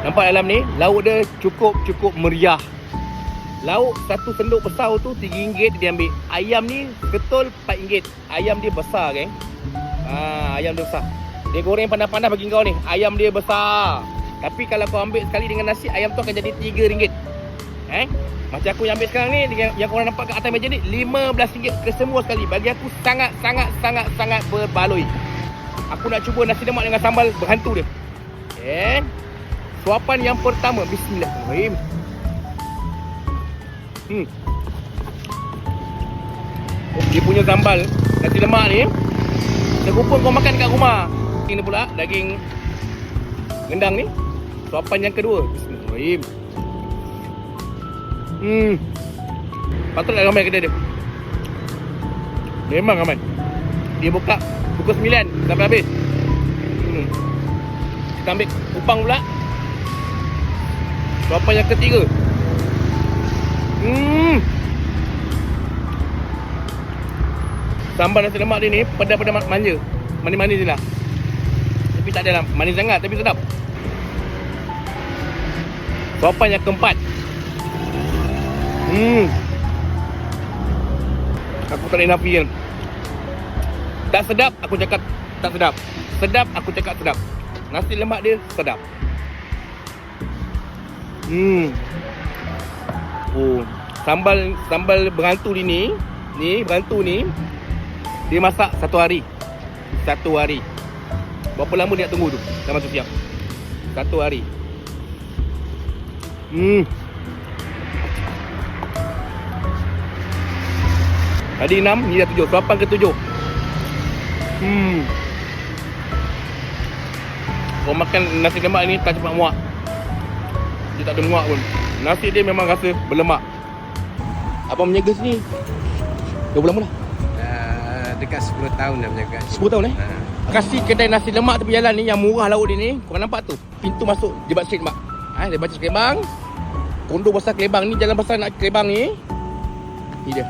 Nampak dalam ni, lauk dia cukup meriah. Lauk satu sendok besar tu RM3 dia ambil. Ayam ni ketul RM4. Ayam dia besar, geng. Ayam dia besar. Dia goreng panas-panas bagi kau ni. Ayam dia besar. Tapi kalau kau ambil sekali dengan nasi, ayam tu akan jadi RM3. Macam aku yang ambil sekarang ni, yang korang nampak kat atas meja ni, RM15 kesemua sekali. Bagi aku sangat berbaloi. Aku nak cuba nasi lemak dengan sambal berhantu dia. Suapan yang pertama, bismillahirrahmanirrahim. Dia punya sambal nasi lemak ni serupa kau makan kat rumah. Ini pula daging rendang ni. Suapan yang kedua, bismillahirrahmanirrahim. Patutlah ramai kedai dia. Memang ramai. Dia buka pukul 9 sampai habis. Kita ambil kupang pula. Suapan yang ketiga. Sambal nasi lemak dia ni pedas-pedas manja. Manis-manis je lah. Tapi tak adalah manis sangat, tapi sedap. Suapan yang keempat. Aku tak boleh nafikan. Tak sedap, aku cakap tak sedap. Sedap, aku cakap sedap. Nasi lemak dia sedap. Sambal berhantu ni berhantu ni dia masak 1 hari. 1 hari. Berapa lama dia nak tunggu tu sampai tu siap? 1 hari. Tadi 6, ni dah 7. Suapan ke-7. Kau makan nasi lemak ni tak cepat muak. Dia tak ada muak pun. Nasi dia memang rasa berlemak. Abang menjaga sini berapa lama dah? Dekat 10 tahun dah menjaga. 10 tahun Kasih kedai nasi lemak tepi jalan ni yang murah lauk dia ni. Korang nampak tu? Pintu masuk Jebat Street mak. Dia baca Kelebang. Kondo besar Kelebang ni, jalan besar nak Kelebang ni. Ni dia.